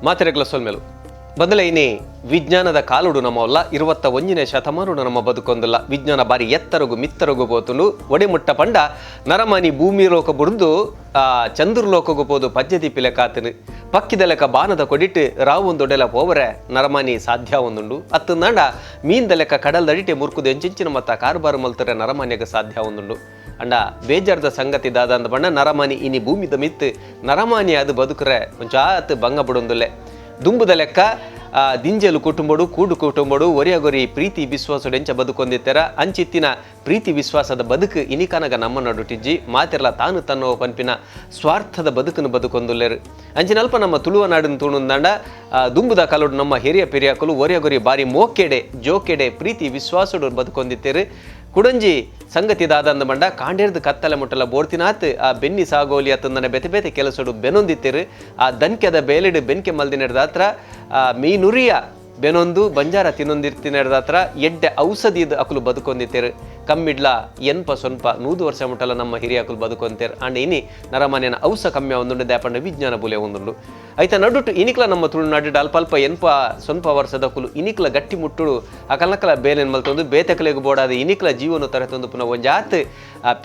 ಮಾತೆರೆಗ್ಲ ಸೊಲ್ಮೆಲು ಬದಲೇ ಇನಿ ವಿಜ್ಞಾನದ ಕಾಲುಡು ನಮ್ಮಲ್ಲ 21ನೇ ಶತಮಾನಡು ನಮ್ಮ ಬದುಕೊಂದಿಲ್ಲ. ವಿಜ್ಞಾನ ಬಾರಿ ಎತ್ತರಗು ಮಿತ್ತರಗು ಪೋತುಂಡು ಒಡಿಮುಟ್ಟ ಪಂಡ ನರಮನಿ ಭೂಮಿ ಲೋಕ ಬುಡ್ದು ಚಂದ್ರಲೋಕಗು ಪೋದು ಪದ್ಯತಿ ಪಿಲೆ ಕಾತನು ಪಕ್ಕಿದ ಲೆಕ್ಕ ಬಾನದ ಕೊಡಿಟ್ಟು ರಾವೊಂದೊಡೆಲ ಪೋವರೆ ನರಮನಿ ಸಾಧ್ಯ ಒಂದುಂಡು ಅತ್ತು ನಾಂಡ ಮೀನ್ದ ಲೆಕ್ಕ ಕಡಲ್ದಡಿಟೆ ಮುರ್ಕುದು ಎಂಚಿಂಚಿನ ಮತ್ತ ಕಾರ್ಬಾರು ಮಲ್ತರೆ ನರಮನಿಗೆ ಸಾಧ್ಯ ಒಂದುಂಡು ಅಂಡ ಬೇಜಾರ್ದ ಸಂಗತಿ ದಾದಂದ ಬಣ್ಣ ನರಮಾನಿ ಇನಿ ಭೂಮಿದ ಮಿತ್ತು ನರಮಾನಿ ಅದು ಬದುಕರೆ ಒಂಚಾತ್ ಭಂಗ ಬಿಡೊಂದುಲ್ಲೆ ದುಂಬುದ ಲೆಕ್ಕ ದಿಂಜಲು ಕುಟುಂಬಡು ಕೂಡು ಕುಟುಂಬಡು ಒರಿಯಗೊರಿ ಪ್ರೀತಿ ವಿಶ್ವಾಸಡು ಎಂಚ ಬದುಕೊಂದಿತ್ತರ ಅಂಚಿತ್ತಿನ ಪ್ರೀತಿ ವಿಶ್ವಾಸದ ಬದುಕು ಇನಿಕನಗ ನಮ್ಮ ನಡುಟಿಜ್ಜಿ ಮಾತೆರ್ಲ ತಾನು ತನ್ನೋ ಪನ್ಪಿನ ಸ್ವಾರ್ಥದ ಬದುಕನ್ನು ಬದುಕೊಂದುಲ್ಲೆರು ಅಂಚಿನಲ್ಪ ನಮ್ಮ ತುಳುವ ನಾಡಿನ ತುಣುಂದಾಂಡ ದುಂಬುದ ಕಲುಡು ನಮ್ಮ ಹಿರಿಯ ಪಿರಿಯಕಲು ಒರಿಯಗೊರಿ ಬಾರಿ ಮೋಕೆಡೆ ಜೋಕೆಡೆ ಪ್ರೀತಿ ವಿಶ್ವಾಸಡು ಬದುಕೊಂದಿತ್ತೇರು ಕುಡಂಜಿ ಸಂಗತಿ ದಾದಂದ ಮಂಡ ಕಾಂಡೇರ್ದು ಕತ್ತಲೆ ಮುಟ್ಟಲ ಬೋರ್ತಿನಾತ್ ಆ ಬೆನ್ನಿ ಸಾಗೋಲಿ ಅತ್ತಂದನೆ ಬೆತೆ ಬೆತೆ ಕೆಲಸಡು ಬೆನೊಂದಿತ್ತೇರು ಆ ದನ್ಕೆದ ಬೇಲೆಡು ಬೆನ್ಕೆ ಮಲ್ದಿನೆಡ್ದಾತ್ರ ಮೀನುರಿಯ ಬೆನೊಂದು ಬಂಜಾರ ತಿನ್ನೊಂದಿರ್ತಿನೆಡ್ದಾತ್ರ ಎಡ್ಡೆ ಔಷಧಿದ ಅಕುಲು ಬದುಕೊಂದಿತ್ತೇರು ಕಮ್ಮಿಡ್ಲ ಎನ್ಪ ಸ್ವಲ್ಪ 100 ವರ್ಷ ಮುಟ್ಟಲ ನಮ್ಮ ಹಿರಿಯ ಅಕುಲು ಬದುಕೊಂತೇರು ಅಂಡ್ ಇನಿ ನರಮನೆಯ ಔಷ ಕಮ್ಮಿ ಒಂದುಂಡು ದ್ಯಾಪಂಡ ವಿಜ್ಞಾನ ಬುಲೆ ಒಂದುಂಡು ಐತ ನಡುಟು ಇನಿಕ್ಲ ನಮ್ಮ ತುಳು ನಡು ಅಲ್ಪ ಎನ್ಪ ಸ್ವಲ್ಪ ವರ್ಷದ ಕುಲು ಇನಿಕ್ಲ ಗಟ್ಟಿ ಮುಟ್ಟುಡು ಅಕಲ್ನಕಲ ಬೇಲೆನ್ ಮಲ್ತೊಂದು ಬೇತಕಲೆಗು ಬೋಡಾದ ಇನಿಕ್ಲ ಜೀವನ ತರತೊಂದು ಪುನಃ ಒಂಜಾತ್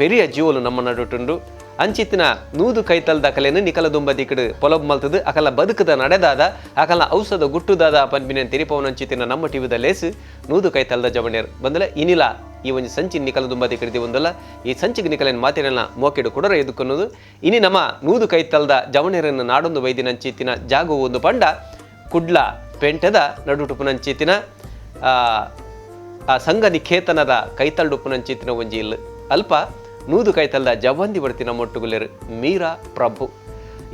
ಪೆರಿಯ ಜೀವಲು ನಮ್ಮ ನಡುಟುಂಡು ಅಂಚಿತ್ತಿನ 100 ಕೈತಲ್ದ ಕಲೆನು ನಿಕಲ ದುಂಬ ದಿಕ್ಕಡು ಪೊಲಬ್ ಮಲ್ತದು ಅಕಲ ಬದುಕದ ನಡೆದಾದ ಅಕಲ ಔಷಧ ಗುಟ್ಟುದಾದ ಪನ್ಪಿನ ತಿರಿಪವನ ಅಂಚಿತ್ತಿನ ನಮ್ಮ ಟಿವಿದ ಲೇಸು 100 ಕೈತಲ್ದ ಜವಣೇರು ಬಂದಲೆ ಇನಿಲ ಈ ಒಂದು ಸಂಚಿ ನಿಕಲ ದುಂಬ ದಿಕ್ಕಡಿದಿ ಒಂದಲ್ಲ ಈ ಸಂಚಿಗೆ ನಿಕಲಿನ ಮಾತಿನ ಮೋಕೆಡು ಕುಡರ ಎದುಕೊನ್ನೋದು ಇನಿ ನಮ್ಮ 100 ಕೈತಲ್ದ ಜವಣೇರನ್ನು ನಾಡೊಂದು ವೈದಿನಂಚಿತ್ತಿನ ಜಾಗು ಒಂದು ಪಂಡ ಕುಡ್ಲ ಪೆಂಟದ ನಡುಟುಪುನಂಚಿತ್ತಿನ ಆ ಸಂಘ ನಿಖೇತನದ ಕೈತಲ್ಡುಪುನಂಚಿತ್ತಿನ ಒಂಜಿ ಇಲ್ಲ ಅಲ್ಪ 100 ಕೈತಲ್ದ ಜವಂದಿ ಬರ್ತಿನ ಮೊಟ್ಟುಗುಲೆರು ಮೀರಾ ಪ್ರಭು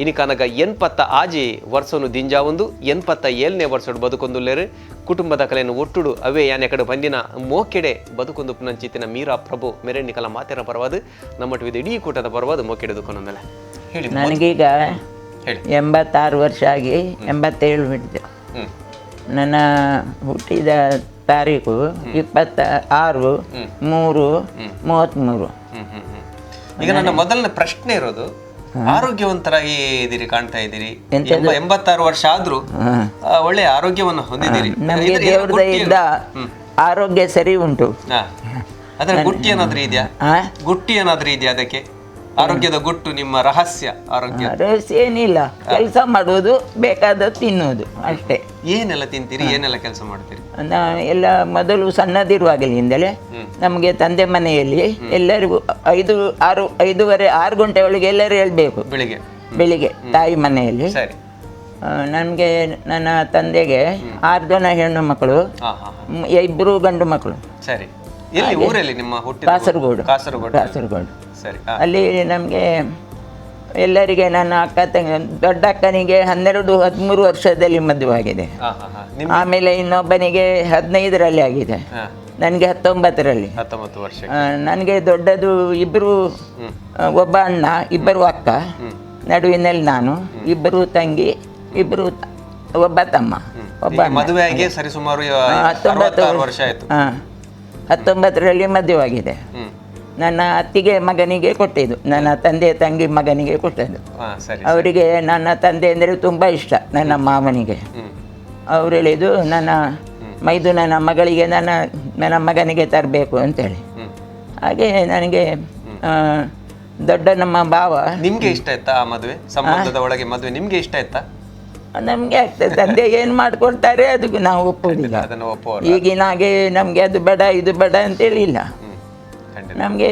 ಇನಿಕನಗ 80 ಆಜಿ ವರ್ಷನು ದಿಂಜಾ ಒಂದು 87ನೇ ವರ್ಷಡು ಬದುಕೊಂದುಲ್ಲೇರು ಕುಟುಂಬದ ಕಲೆಯನ್ನು ಒಟ್ಟುಡು ಅವೇ ಯಾನೆ ಕಡೆ ಬಂದಿನ ಮೋಕೆಡೆ ಬದುಕೊಂದು ಪುನಂಚಿತ್ತಿನ ಮೀರಾ ಪ್ರಭು ಮೆರೆಣ್ಣಿಕಲ ಮಾತೆರ ಪರವಾದ ನಮ್ಮಟು ಇಡೀ ಕೂಟದ ಪರವಾದ ಮೋಕೆಡೆ ದುಕೊಂದೊಂದಲ್ಲ ಹೇಳಿ. ನನಗೀಗ 86 ವರ್ಷ ಆಗಿ 87 ಬಿಟ್ಟಿದೆ. ನನ್ನ ಹುಟ್ಟಿದ ತಾರೀಕು 26/3/33. ಈಗ ನನ್ನ ಮೊದಲನೇ ಪ್ರಶ್ನೆ ಇರೋದು ಆರೋಗ್ಯವಂತರಾಗಿ ಇದ್ದೀರಿ ಕಾಣ್ತಾ ಇದ್ದೀರಿ 86 ವರ್ಷ ಆದ್ರೂ ಒಳ್ಳೆ ಆರೋಗ್ಯವನ್ನು ಹೊಂದಿದ್ದೀರಿ. ನಮಗೆ ದೇವ್ರ ದಯೆಯಿಂದ ಆರೋಗ್ಯ ಸರಿ ಉಂಟು. ಅದರ ಗುಟ್ಟಿ ಏನಾದ್ರೂ ಇದೆಯಾ? ಗುಟ್ಟಿ ಏನಾದ್ರೂ ಇದೆಯಾ ಅದಕ್ಕೆ? ಆರೋಗ್ಯದ ಗುಟ್ಟು ನಿಮ್ಮ ರಹಸ್ಯ? ರಹಸ್ಯ ಏನಿಲ್ಲ, ಕೆಲಸ ಮಾಡುವುದು, ಬೇಕಾದ ತಿನ್ನುವುದು ಅಷ್ಟೇ. ಏನೆಲ್ಲ ತಿಂತೀರಿ, ಏನೆಲ್ಲ ಕೆಲಸ ಮಾಡ್ತೀರಿ? ಎಲ್ಲ ಮೊದಲು ಸಣ್ಣದಿರುವಾಗಲಿಂದಲೇ ನಮಗೆ ತಂದೆ ಮನೆಯಲ್ಲಿ ಎಲ್ಲರಿಗೂ 5:30 6 ಗಂಟೆ ಒಳಗೆ ಎಲ್ಲರೂ ಹೇಳ್ಬೇಕು ಬೆಳಿಗ್ಗೆ ತಾಯಿ ಮನೆಯಲ್ಲಿ. ನನಗೆ ನನ್ನ ತಂದೆಗೆ 6 ಜನ ಹೆಣ್ಣು ಮಕ್ಕಳು, 2 ಗಂಡು ಮಕ್ಕಳು. ಕಾಸರಗೋಡು. ಅಲ್ಲಿ ನಮಗೆ ಎಲ್ಲರಿಗೆ ನನ್ನ ಅಕ್ಕ ತಂಗಿ, ದೊಡ್ಡ ಅಕ್ಕನಿಗೆ 12-13 ವರ್ಷದಲ್ಲಿ ಮದುವಾಗಿದೆ. ಆಮೇಲೆ ಇನ್ನೊಬ್ಬನಿಗೆ 15ರಲ್ಲಿ ಆಗಿದೆ, ನನಗೆ 19ರಲ್ಲಿ. ನನಗೆ ದೊಡ್ಡದು 2 ಒಬ್ಬ ಅಣ್ಣ, 2 ಅಕ್ಕ, ನಡುವಿನಲ್ಲಿ ನಾನು, 2 ತಂಗಿ, 2 ಒಬ್ಬ ತಮ್ಮ. ಒಬ್ಬ 19ರಲ್ಲಿ ಮದುವಾಗಿದೆ. ನನ್ನ ಅತ್ತಿಗೆ ಮಗನಿಗೆ ಕೊಟ್ಟಿದ್ದು, ನನ್ನ ತಂದೆ ತಂಗಿ ಮಗನಿಗೆ ಕೊಟ್ಟದ್ದು. ಅವರಿಗೆ ನನ್ನ ತಂದೆ ಅಂದರೆ ತುಂಬ ಇಷ್ಟ, ನನ್ನ ಮಾವನಿಗೆ. ಅವರು ಹೇಳಿದ್ದು ನನ್ನ ನನ್ನ ಮಗಳಿಗೆ ನನ್ನ ಮಗನಿಗೆ ತರಬೇಕು ಅಂತೇಳಿ. ಹಾಗೆ ನನಗೆ ದೊಡ್ಡ ನಮ್ಮ ಭಾವ. ನಿಮಗೆ ಇಷ್ಟ ಆಯ್ತಾ ಆ ಮದುವೆ? ಸಂಬಂಧದ ಒಳಗೆ ಮದುವೆ ನಿಮಗೆ ಇಷ್ಟ ಆಯ್ತಾ? ನಮಗೆ ಆಗ್ತದೆ, ತಂದೆ ಏನು ಮಾಡಿಕೊಡ್ತಾರೆ ಅದಕ್ಕೆ ನಾವು ಒಪ್ಪೋದಿಲ್ಲ. ಈಗಿನ ಹಾಗೆ ನಮಗೆ ಅದು ಬೇಡ ಇದು ಬೇಡ ಅಂತೇಳಿ ಇಲ್ಲ. ನಮಗೆ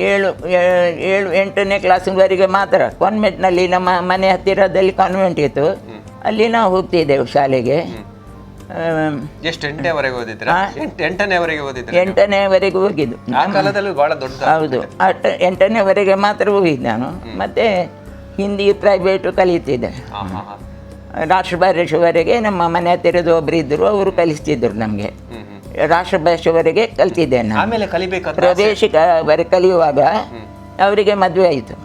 7-8ನೇ ಕ್ಲಾಸ್ವರೆಗೆ ಮಾತ್ರ ಕಾನ್ವೆಂಟ್ನಲ್ಲಿ, ನಮ್ಮ ಮನೆ ಹತ್ತಿರದಲ್ಲಿ ಕಾನ್ವೆಂಟ್ ಇತ್ತು, ಅಲ್ಲಿ ನಾವು ಹೋಗ್ತಿದ್ದೆವು ಶಾಲೆಗೆ. 8ನೇವರೆಗೆ ಹೋಗಿದ್ದು. ಹೌದು, 8ನೇವರೆಗೆ ಮಾತ್ರ ಹೋಗಿದ್ದು ನಾನು. ಮತ್ತು ಹಿಂದಿ ಪ್ರೈವೇಟು ಕಲಿತಿದ್ದೆ. ರಾಷ್ಟ್ರ ಭಾಷೆವರೆಗೆ ನಮ್ಮ ಮನೆ ಹತ್ತಿರದ ಒಬ್ಬರು ಇದ್ದರು, ಅವರು ಕಲಿಸ್ತಿದ್ರು ನಮಗೆ. ರಾಷ್ಟ್ರ ಭಾಷೆವರೆಗೆ ಕಲ್ತಿದ್ದೆ ನಾನು. ಪ್ರವೇಶಿಕವರೆಗೆ ಕಲಿಯುವಾಗ ಅವರಿಗೆ ಮದುವೆ ಆಯಿತು.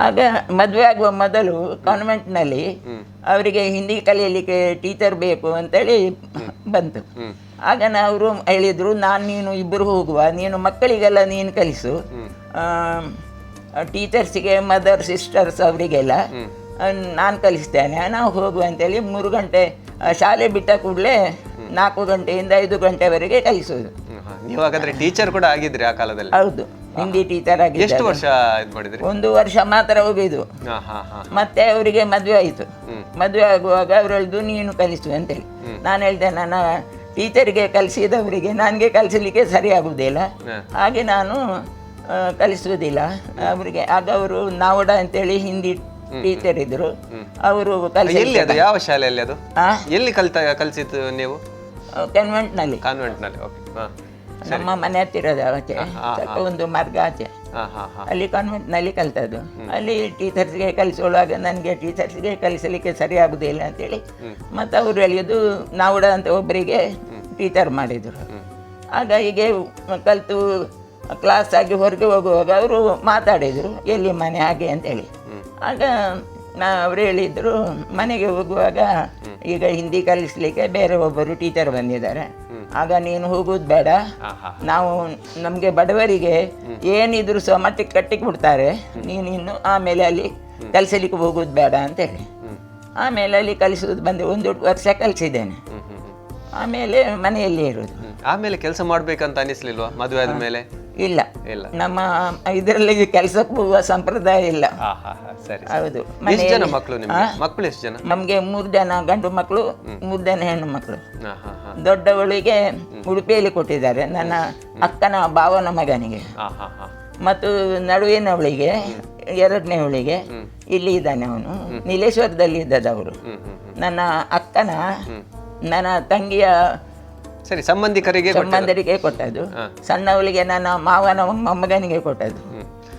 ಆಗ ಮದುವೆ ಆಗುವ ಮೊದಲು ಕಾನ್ವೆಂಟ್ನಲ್ಲಿ ಅವರಿಗೆ ಹಿಂದಿ ಕಲಿಯಲಿಕ್ಕೆ ಟೀಚರ್ ಬೇಕು ಅಂತೇಳಿ ಬಂತು. ಆಗ ಅವರು ಹೇಳಿದರು, ನೀನು ಇಬ್ಬರು ಹೋಗುವ, ನೀನು ಮಕ್ಕಳಿಗೆಲ್ಲ ನೀನು ಕಲಿಸು, ಟೀಚರ್ಸಿಗೆ ಮದರ್ ಸಿಸ್ಟರ್ಸ್ ಅವರಿಗೆಲ್ಲ ನಾನು ಕಲಿಸ್ತೇನೆ, ನಾವು ಹೋಗುವ ಅಂತೇಳಿ 3 ಗಂಟೆ ಶಾಲೆ ಬಿಟ್ಟ ಕೂಡಲೇ 4 ಗಂಟೆಯಿಂದ 5 ಗಂಟೆವರೆಗೆ ಕಲಿಸೋದು. ನೀವು ಹಾಗಾದ್ರೆ ಟೀಚರ್ ಕೂಡ ಆಗಿದ್ರಿ ಆ ಕಾಲದಲ್ಲಿ? ಹೌದು, ಹಿಂದಿ ಟೀಚರ್ ಆಗಿ. ಎಷ್ಟು ವರ್ಷ ಇದು ಮಾಡಿದ್ರಿ? 1 ವರ್ಷ ಮಾತ್ರ ಹೋಗಿದ್ದು. ಮತ್ತೆ ಅವರಿಗೆ ಮದುವೆ ಆಯಿತು. ಮದುವೆ ಆಗುವಾಗ ಅವ್ರು ಹೇಳಿದ್ದು ನೀನು ಕಲಿಸು ಅಂತೇಳಿ. ನಾನು ಹೇಳಿದೆ ನನ್ನ ಟೀಚರಿಗೆ ಕಲಿಸಿದವರಿಗೆ ನನಗೆ ಕಲಿಸಲಿಕ್ಕೆ ಸರಿ ಆಗುವುದಿಲ್ಲ, ಹಾಗೆ ನಾನು ಕಲಿಸುವುದಿಲ್ಲ ಅವರಿಗೆ. ಆಗ ಅವರು ನಾವಡ ಅಂತೇಳಿ ಹಿಂದಿ ಟೀಚರ್ ಇದ್ರು, ಅವರು ಎಲ್ಲಿ ಅದು, ಯಾವ ಶಾಲೆಯಲ್ಲಿ ಅದು, ಎಲ್ಲಿ ಕಲಿಸಿದ್ದು ನೀವು? ಕಾನ್ವೆಂಟ್ನಲ್ಲಿ. ಕಾನ್ವೆಂಟ್ನಲ್ಲಿ, ಓಕೆ. ನಮ್ಮ ಮನೆ ಹತ್ತಿರದ ಆಚೆ ಸ್ವಲ್ಪ ಒಂದು ಮಾರ್ಗ ಆಚೆ, ಅಲ್ಲಿ ಕಾನ್ವೆಂಟ್ನಲ್ಲಿ ಕಲಿತದ್ದು. ಅಲ್ಲಿ ಟೀಚರ್ಸ್ಗೆ ಕಲಿಸುವಾಗ ನನಗೆ ಟೀಚರ್ಸ್ಗೆ ಕಲಿಸಲಿಕ್ಕೆ ಸರಿ ಆಗುದಿಲ್ಲ ಅಂತೇಳಿ ಮತ್ತು ಅವರು ಹೇಳಿದ್ದು ನಾವುಡ ಅಂತ ಒಬ್ಬರಿಗೆ ಟೀಚರ್ ಮಾಡಿದರು. ಆಗ ಹೀಗೆ ಕಲಿತು ಕ್ಲಾಸ್ ಆಗಿ ಹೊರಗೆ ಹೋಗುವಾಗ ಅವರು ಮಾತಾಡಿದರು ಎಲ್ಲಿ ಮನೆ ಹಾಗೆ ಅಂತೇಳಿ. ಆಗ ಅವರು ಹೇಳಿದರು ಮನೆಗೆ ಹೋಗುವಾಗ ಈಗ ಹಿಂದಿ ಕಲಿಸ್ಲಿಕ್ಕೆ ಬೇರೆ ಒಬ್ಬರು ಟೀಚರ್ ಬಂದಿದ್ದಾರೆ, ಆಗ ನೀನು ಹೋಗೋದು ಬೇಡ, ನಾವು ನಮಗೆ ಬಡವರಿಗೆ ಏನಿದ್ರು ಸಹ ಮಟ್ಟಿಗೆ ಕಟ್ಟಿಗೆ ಬಿಡ್ತಾರೆ, ನೀನು ಇನ್ನು ಆಮೇಲೆ ಅಲ್ಲಿ ಕಲಿಸಲಿಕ್ಕೆ ಹೋಗೋದು ಬೇಡ ಅಂತೇಳಿ. ಆಮೇಲೆ ಅಲ್ಲಿ ಕಲಿಸೋದು ಬಂದು 1 ವರ್ಷ ಕಲಿಸಿದ್ದೇನೆ. ಆಮೇಲೆ ಮನೆಯಲ್ಲಿ ಇರೋದು. ಆಮೇಲೆ ಕೆಲಸ ಮಾಡ್ಬೇಕಂತ ಅನಿಸ್ಲಿಲ್ವಾ ಮದುವೆ ಆದ್ಮೇಲೆ? ಇಲ್ಲ, ನಮ್ಮ ಇದರಲ್ಲಿ ಕೆಲಸಕ್ಕೆ ಹೋಗುವ ಸಂಪ್ರದಾಯ ಇಲ್ಲ. ಹೌದು. ಮಕ್ಕಳು ಎಷ್ಟು ಜನ? ನಮ್ಗೆ 3 ಜನ ಗಂಡು ಮಕ್ಕಳು, 3 ಜನ ಹೆಣ್ಣು ಮಕ್ಕಳು. ದೊಡ್ಡವಳಿಗೆ ಉಡುಪಿಯಲ್ಲಿ ಕೊಟ್ಟಿದ್ದಾರೆ, ನನ್ನ ಅಕ್ಕನ ಭಾವನ ಮಗನಿಗೆ. ಮತ್ತು ನಡುವಿನವಳಿಗೆ 2ನೇವಳಿಗೆ ಇಲ್ಲಿ ಇದ್ದಾನೆ, ಅವನು ನೀಲೇಶ್ವರದಲ್ಲಿ ಇದ್ದದವರು. ನನ್ನ ಅಕ್ಕನ ನನ್ನ ತಂಗಿಯ ಸಂಬಂಧಿಕರಿಗೆ ಕೊಟ್ಟದ್ದು, ಸಣ್ಣವಳಿಗೆ ನನ್ನ ಮಾವನ ಮೊಮ್ಮಗನಿಗೆ ಕೊಟ್ಟದ್ದು.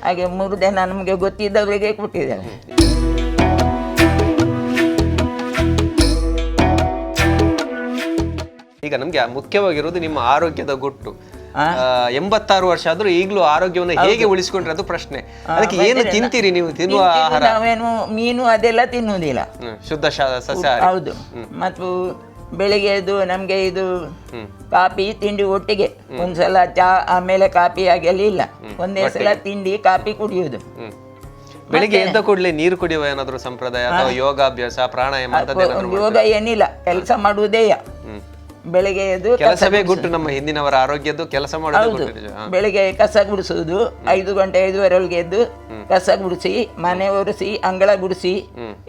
ಹಾಗೆ 3 ಜನ ನಮಗೆ ಗೊತ್ತಿದ್ದವರಿಗೆ ಕೊಟ್ಟಿದ್ದಾರೆ. ಈಗ ನಮ್ಗೆ ಮುಖ್ಯವಾಗಿರೋದು ನಿಮ್ಮ ಆರೋಗ್ಯದ ಗುಟ್ಟು. 86 ವರ್ಷ ಆದ್ರೂ ಈಗಲೂ ಆರೋಗ್ಯವನ್ನು ಹೇಗೆ ಉಳಿಸಿಕೊಂಡ್ರೆ ಅದು ಪ್ರಶ್ನೆ. ಅದಕ್ಕೆ ಏನು ತಿಂತೀರಿ ನೀವು? ತಿನ್ನುವ ಆಹಾರ ನಾವೇನು ಮೀನು ಅದೆಲ್ಲ ತಿನ್ನುವುದಿಲ್ಲ, ಶುದ್ಧ ಸಸ್ಯಾಹಾರಿ. ಹೌದು. ಮತ್ತು ಬೆಳಿಗ್ಗೆ ಎದ್ದು ನಮ್ಗೆ ಇದು ಕಾಫಿ ತಿಂಡಿ ಒಟ್ಟಿಗೆ, ಒಂದ್ಸಲ ಚಾ ಆಮೇಲೆ ಕಾಫಿ ಹಾಗೆಲ್ಲ ಇಲ್ಲ, ಒಂದೇ ಸಲ ತಿಂಡಿ ಕಾಫಿ ಕುಡಿಯುವುದು. ಬೆಳಿಗ್ಗೆ ಎದ್ದ ಕೂಡಲೇ ನೀರು ಕುಡಿಯುವ ಏನಾದ್ರು ಸಂಪ್ರದಾಯ ಅಥವಾ ಯೋಗಾಭ್ಯಾಸ ಪ್ರಾಣಾಯಾಮ? ಯೋಗ ಏನಿಲ್ಲ, ಕೆಲಸ ಮಾಡುವುದೇ. ಬೆಳಿಗ್ಗೆ ಎದ್ದು ಕೆಲಸವೇ ಗುಟ್ಟು ನಮ್ಮ ಹಿಂದಿನವರ ಆರೋಗ್ಯದ್ದು, ಕೆಲಸ ಮಾಡೋದು. ಬೆಳಿಗ್ಗೆ ಕಸ ಗುಡಿಸುವುದು, 5 ಗಂಟೆ 5:30 ಎದ್ದು ಕಸ ಗುಡಿಸಿ, ಮನೆ ಒರೆಸಿ, ಅಂಗಳ ಗುಡಿಸಿ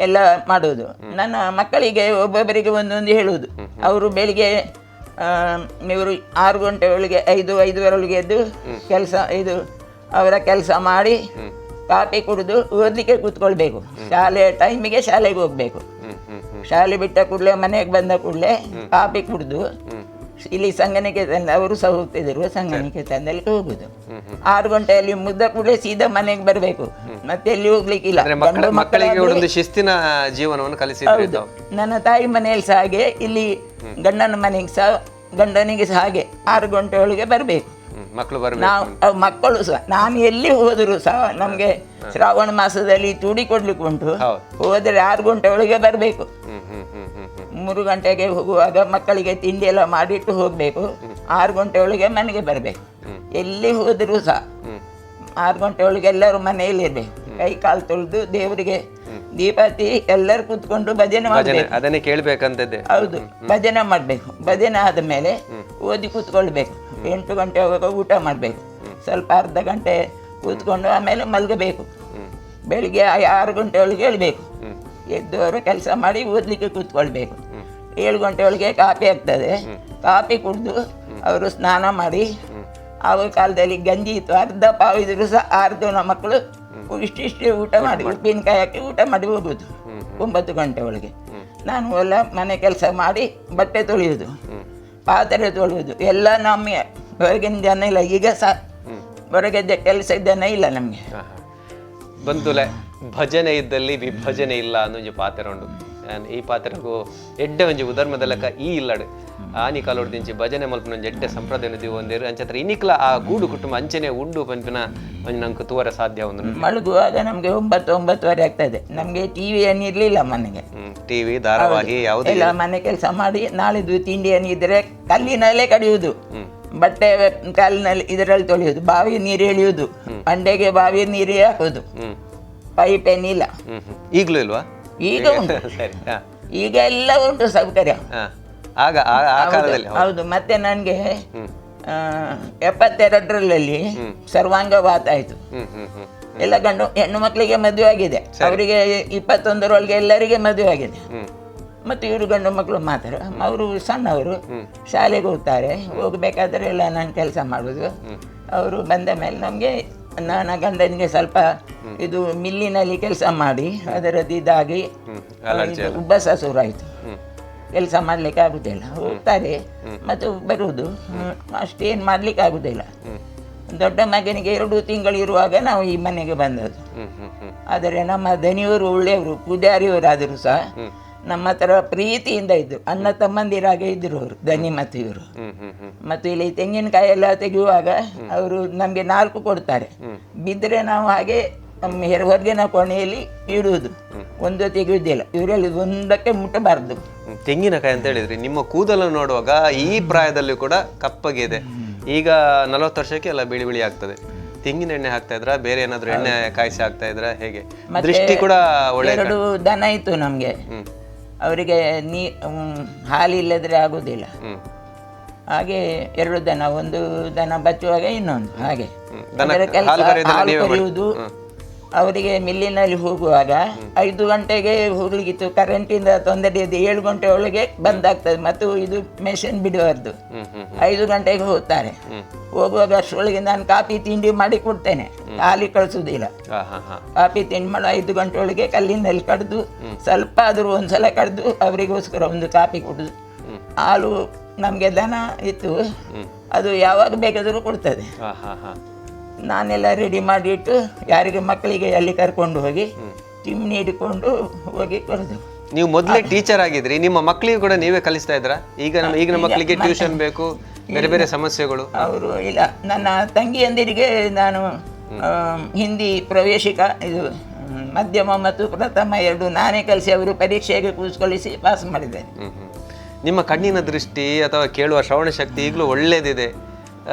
ಎಲ್ಲ ಮಾಡುವುದು. ನನ್ನ ಮಕ್ಕಳಿಗೆ ಒಬ್ಬೊಬ್ಬರಿಗೆ ಒಂದೊಂದು ಹೇಳುವುದು. ಅವರು ಬೆಳಿಗ್ಗೆ ಇವರು 6 ಗಂಟೆ ಒಳಗೆ 5:05 ಎದ್ದು ಅವರ ಕೆಲಸ ಮಾಡಿ ಕಾಫಿ ಕುಡಿದು ಓದಲಿಕ್ಕೆ ಕೂತ್ಕೊಳ್ಬೇಕು. ಟೈಮಿಗೆ ಶಾಲೆಗೆ ಹೋಗ್ಬೇಕು. ಶಾಲೆ ಬಿಟ್ಟ ಕೂಡಲೇ ಮನೆಗೆ ಬಂದ ಕೂಡಲೇ ಕಾಫಿ ಕುಡಿದು ಇಲ್ಲಿ ಸಂಗನಿಕೇತನ ಅವರು ಸಹ ಹೋಗ್ತಿದ್ರು, ಸಂಗನಿಕೇತನದಲ್ಲಿ ಹೋಗುದು. 6 ಗಂಟೆಯಲ್ಲಿ ಮುದ್ದ ಕೂಡಲೇ ಸೀದಾ ಮನೆಗೆ ಬರಬೇಕು, ಮತ್ತೆ ಎಲ್ಲಿ ಹೋಗ್ಲಿಕ್ಕಿಲ್ಲ. ಮಕ್ಕಳಿಗೆ ಶಿಸ್ತಿನ ಜೀವನವನ್ನು ಕಲಿಸಿದ್ರು. ನನ್ನ ತಾಯಿ ಮನೆಯಲ್ಲಿ ಸಹ ಹಾಗೆ, ಇಲ್ಲಿ ಗಂಡನ ಮನೆಗೆ ಸಹ ಗಂಡನಿಗೆ ಸಹ ಹಾಗೆ 6 ಗಂಟೆ ಒಳಗೆ ಬರಬೇಕು ಮಕ್ಕಳು ಸಹ. ನಾನು ಎಲ್ಲಿ ಹೋದರೂ ಸಹ ನಮಗೆ ಶ್ರಾವಣ ಮಾಸದಲ್ಲಿ ಚೂಡಿ ಕೊಡ್ಲಿಕ್ಕೆ ಉಂಟು, ಹೋದರೆ 6 ಗಂಟೆ ಒಳಗೆ ಬರಬೇಕು. 3 ಗಂಟೆಗೆ ಹೋಗುವಾಗ ಮಕ್ಕಳಿಗೆ ತಿಂಡಿ ಎಲ್ಲ ಮಾಡಿಟ್ಟು ಹೋಗಬೇಕು, 6 ಗಂಟೆ ಒಳಗೆ ಮನೆಗೆ ಬರಬೇಕು. ಎಲ್ಲಿ ಹೋದರೂ ಸಹ 6 ಗಂಟೆ ಒಳಗೆ ಎಲ್ಲರೂ ಮನೆಯಲ್ಲಿ ಇರಬೇಕು. ಕೈ ಕಾಲು ತೊಳೆದು ದೇವರಿಗೆ ದೀಪ ಹಚ್ಚಿ ಎಲ್ಲರೂ ಕೂತ್ಕೊಂಡು ಭಜನೆ ಮಾಡಬೇಕು. ಅದನ್ನೇ ಕೇಳಬೇಕಂತದ್ದೆ. ಹೌದು, ಭಜನೆ ಮಾಡಬೇಕು. ಭಜನೆ ಆದ ಮೇಲೆ ಓದಿ ಕೂತ್ಕೊಳ್ಬೇಕು. 8 ಗಂಟೆ ಹೋಗುವಾಗ ಊಟ ಮಾಡಬೇಕು, ಸ್ವಲ್ಪ ಅರ್ಧ ಗಂಟೆ ಕೂತ್ಕೊಂಡು ಆಮೇಲೆ ಮಲಗಬೇಕು. ಬೆಳಿಗ್ಗೆ 6 ಗಂಟೆ ಒಳಗೆ ಹೇಳಬೇಕು. ಎದ್ದವರು ಕೆಲಸ ಮಾಡಿ ಓದಲಿಕ್ಕೆ ಕೂತ್ಕೊಳ್ಬೇಕು. 7 ಗಂಟೆ ಒಳಗೆ ಕಾಫಿ ಆಗ್ತದೆ. ಕಾಫಿ ಕುಡಿದು ಅವರು ಸ್ನಾನ ಮಾಡಿ, ಆವಾಗ ಕಾಲದಲ್ಲಿ ಗಂಜಿ ಇತ್ತು, ಅರ್ಧ ಪಾವು ಇದ್ರು ಸಹ 6 ಜನ ಮಕ್ಕಳು ಇಷ್ಟಿಷ್ಟೇ ಊಟ ಮಾಡಿ ಉಪ್ಪಿನಕಾಯಿ ಹಾಕಿ ಊಟ ಮಾಡಿ ಹೋಗೋದು 9 ಗಂಟೆ ಒಳಗೆ. ನಾನು ಎಲ್ಲ ಮನೆ ಕೆಲಸ ಮಾಡಿ ಬಟ್ಟೆ ತೊಳೆಯೋದು, ಪಾತ್ರೆ ತೊಳೆಯೋದು ಎಲ್ಲ ನಮಗೆ. ಹೊರಗಿನ ಜನ ಇಲ್ಲ, ಈಗ ಸಹ ಹೊರಗೆ ಕೆಲಸ ಜನ ಇಲ್ಲ ನಮಗೆ. ಬಂತುಲೆ ಭಜನೆ ಇದ್ದಲ್ಲಿ ವಿಭಜನೆ ಇಲ್ಲ ಅನ್ನೋ ಪಾತ್ರ ಉಂಟು. ಈ ಪಾತ್ರಕ್ಕೂ ಎಡ್ಡೆ ಒಂಜಿ ಉಧರ್ಮದಲಕ ಈ ಇಲ್ಲಡು ಆನಿ ಕಾಲೋಡ್ದಿಂಚಿ ಭಜನೆ ಮಲ್ಪನ ಎಡ್ಡೆ ಸಂಪ್ರದಾಯ ದಿವು ಒಂದೇರು ಅಂಚತ್ರ ಇನಿಕ್ಲ ಆ ಗೂಡು ಕುಟುಂಬ ಅಂಚನೆ ಉಂಡು ಪಂಪಿನ ಒಂಜಿ ನಂಗೆ ತೂವರ ಸಾಧ್ಯ ಒಂದು. ಮಲಗುವಾಗ ನಮಗೆ 9-9:30 ಆಗ್ತದೆ. ನಮಗೆ ಟಿವಿ ಏನಿರ್ಲಿಲ್ಲ ಮನೆಗೆ, ಟಿವಿ ಧಾರಾವಾಹಿ ಯಾವುದಿಲ್ಲ. ಮನೆ ಕೆಲಸ ಮಾಡಿ ನಾಳಿದ್ದು ತಿಂಡಿ ಏನಿದ್ರೆ ಕಲ್ಲಿನಲ್ಲೇ ಕಡಿಯುವುದು, ಬಟ್ಟೆ ಕಾಲಿನಲ್ಲಿ ಇದರಲ್ಲಿ ತೊಳೆಯುವುದು, ಬಾವಿ ನೀರು ಎಳೆಯುವುದು, ಅಂಡೆಗೆ ಬಾವಿ ನೀರು ಹಾಕೋದು, ಪೈಪ್ ಏನಿಲ್ಲ. ಈಗಲೂ ಇಲ್ವಾ? ಈಗ ಉಂಟು, ಸರಿ. ಹಾ. ಈಗ ಎಲ್ಲ ಉಂಟು ಸೌಕರ್ಯ. ಹಾ. ಆಗ ಆ ಕಾಲದಲ್ಲಿ ಹೌದು. ಮತ್ತೆ ನನಗೆ ಹ್ಮ್ 72ರಲ್ಲಿ ಸರ್ವಾಂಗವಾತ ಆಯಿತು. ಹ್ಮ್ ಹ್ಮ್ ಹ್ಮ್ ಎಲ್ಲ ಹೆಣ್ಣು ಮಕ್ಕಳಿಗೆ ಮದುವೆ ಆಗಿದೆ, ಅವರಿಗೆ 21ರೊಳಗೆ ಎಲ್ಲರಿಗೆ ಮದುವೆ ಆಗಿದೆ. ಹ್ಮ್ ಮತ್ತು ಇವರು ಗಂಡು ಮಕ್ಕಳು ಮಾತ್ರ, ಅವರು ಸಣ್ಣವರು ಶಾಲೆಗೆ ಹೋಗ್ತಾರೆ. ಹೋಗ್ಬೇಕಾದ್ರೆ ಎಲ್ಲ ನಾನು ಕೆಲಸ ಮಾಡೋದು. ಅವರು ಬಂದ ಮೇಲೆ ನಮಗೆ ನನ್ನ ಗಂಡನಿಗೆ ಸ್ವಲ್ಪ ಇದು ಮಿಲ್ಲಿನಲ್ಲಿ ಕೆಲಸ ಮಾಡಿ ಅದರದ್ದು ಇದಾಗಿ ಉಬ್ಬಸ ಶುರುವಾಯಿತು. ಕೆಲಸ ಮಾಡಲಿಕ್ಕೆ ಆಗುದಿಲ್ಲ, ಹೋಗ್ತಾರೆ ಮತ್ತು ಬರುವುದು, ಅಷ್ಟೇನು ಮಾಡಲಿಕ್ಕೆ ಆಗುದಿಲ್ಲ. ದೊಡ್ಡ ಮಗನಿಗೆ 2 ತಿಂಗಳು ಇರುವಾಗ ನಾವು ಈ ಮನೆಗೆ ಬಂದದ್ದು. ಆದರೆ ನಮ್ಮ ದನಿಯವರು ಒಳ್ಳೆಯವರು, ಪೂಜಾರಿಯವರಾದರೂ ಸಹ ನಮ್ಮ ಹತ್ರ ಪ್ರೀತಿಯಿಂದ ಇದ್ದರು, ಅಣ್ಣ ತಮ್ಮಂದಿರಾಗೆ ಇದ್ದರು ಅವರು, ದನಿ ಮತ್ತು ಇವರು. ಮತ್ತು ಇಲ್ಲಿ ತೆಂಗಿನಕಾಯಿ ಎಲ್ಲ ತೆಗೆಯುವಾಗ ಅವರು ನಮಗೆ 4 ಕೊಡ್ತಾರೆ, ಬಿದ್ದರೆ ನಾವು ಹಾಗೆ ಹೊರಗಿನ ಕೋಣೆಯಲ್ಲಿ ಇಡುವುದು, ಒಂದು ತೆಗೆಯುವುದಿಲ್ಲ. ಇವರಲ್ಲಿ ಒಂದಕ್ಕೆ ಮುಟ್ಟಬಾರ್ದು. ತೆಂಗಿನಕಾಯಿ ಅಂತ ಹೇಳಿದ್ರಿ, ನಿಮ್ಮ ಕೂದಲು ನೋಡುವಾಗ ಈ ಪ್ರಾಯದಲ್ಲಿ ಕೂಡ ಕಪ್ಪಗಿದೆ. ಈಗ 40 ವರ್ಷಕ್ಕೆ ಎಲ್ಲ ಬಿಳಿ ಬಿಳಿ ಆಗ್ತದೆ. ತೆಂಗಿನ ಎಣ್ಣೆ ಹಾಕ್ತಾ ಇದ್ರ, ಬೇರೆ ಏನಾದ್ರು ಎಣ್ಣೆ ಕಾಯಿಸಿ ಹಾಕ್ತಾ ಇದ್ರ, ಹೇಗೆ? ದೃಷ್ಟಿ ಕೂಡ ಒಳ್ಳೆ. 2 ದನ ಇತ್ತು ನಮಗೆ, ಅವರಿಗೆ ಹಾಲಿಲ್ಲದ್ರೆ ಆಗುದಿಲ್ಲ. ಹಾಗೆ 2 ದನ, ಒಂದು ದನ ಬಚ್ಚುವಾಗ ಇನ್ನೊಂದು, ಹಾಗೆ ಹಾಲು ಕರೆಯುವುದು. ಅವರಿಗೆ ಮಿಲ್ಲಿನಲ್ಲಿ ಹೋಗುವಾಗ 5 ಗಂಟೆಗೆ ಹೋಗ್ಲಿಕ್ಕಿತ್ತು, ಕರೆಂಟಿಂದ ತೊಂದರೆ ಇದೆ. 7 ಗಂಟೆ ಒಳಗೆ ಬಂದಾಗ್ತದೆ, ಮತ್ತು ಇದು ಮೆಷಿನ್ ಬಿಡುವರ್ದು. 5 ಗಂಟೆಗೆ ಹೋಗ್ತಾರೆ. ಹೋಗುವಾಗ ಅಷ್ಟರೊಳಗೆ ನಾನು ಕಾಫಿ ತಿಂಡಿ ಮಾಡಿ ಕೊಡ್ತೇನೆ, ಹಾಲಿ ಕಳಿಸುವುದಿಲ್ಲ. ಕಾಫಿ ತಿಂಡಿ ಮಾಡಿ 5 ಗಂಟೆ ಒಳಗೆ ಕಲ್ಲಿನಲ್ಲಿ ಕಡ್ದು ಸ್ವಲ್ಪ ಆದರೂ ಒಂದ್ಸಲ ಕಡ್ದು ಅವರಿಗೋಸ್ಕರ ಒಂದು ಕಾಫಿ ಕೊಡುದು. ಹಾಲು ನಮಗೆ ದನ ಇತ್ತು, ಅದು ಯಾವಾಗ ಬೇಕಾದರೂ ಕೊಡ್ತದೆ. ನಾನೆಲ್ಲ ರೆಡಿ ಮಾಡಿಟ್ಟು ಯಾರಿಗೆ ಮಕ್ಕಳಿಗೆ ಅಲ್ಲಿ ಕರ್ಕೊಂಡು ಹೋಗಿ ಚಿಮ್ನಿ ಹಿಡ್ಕೊಂಡು ಹೋಗಿ ಕೊಡೋದು. ನೀವು ಮೊದಲೇ ಟೀಚರ್ ಆಗಿದ್ರಿ, ನಿಮ್ಮ ಮಕ್ಕಳಿಗೆ ಕೂಡ ನೀವೇ ಕಲಿಸ್ತಾ ಇದ್ರಾ? ಈಗಿನ ಮಕ್ಕಳಿಗೆ ಟ್ಯೂಷನ್ ಬೇಕು, ಬೇರೆ ಬೇರೆ ಸಮಸ್ಯೆಗಳು. ಅವರು ಇಲ್ಲ, ನನ್ನ ತಂಗಿಯಂದಿರಿಗೆ ನಾನು ಹಿಂದಿ ಪ್ರವೇಶಿಕ, ಇದು ಮಧ್ಯಮ ಮತ್ತು ಪ್ರಥಮ 2 ನಾನೇ ಕಲಿಸಿ ಅವರು ಪರೀಕ್ಷೆಗೆ ಕೂರಿಸಿಕೊಳ್ಳಿಸಿ ಪಾಸ್ ಮಾಡಿದ್ದೇನೆ. ನಿಮ್ಮ ಕಣ್ಣಿನ ದೃಷ್ಟಿ ಅಥವಾ ಕೇಳುವ ಶ್ರವಣ ಶಕ್ತಿ ಈಗಲೂ ಒಳ್ಳೇದಿದೆ.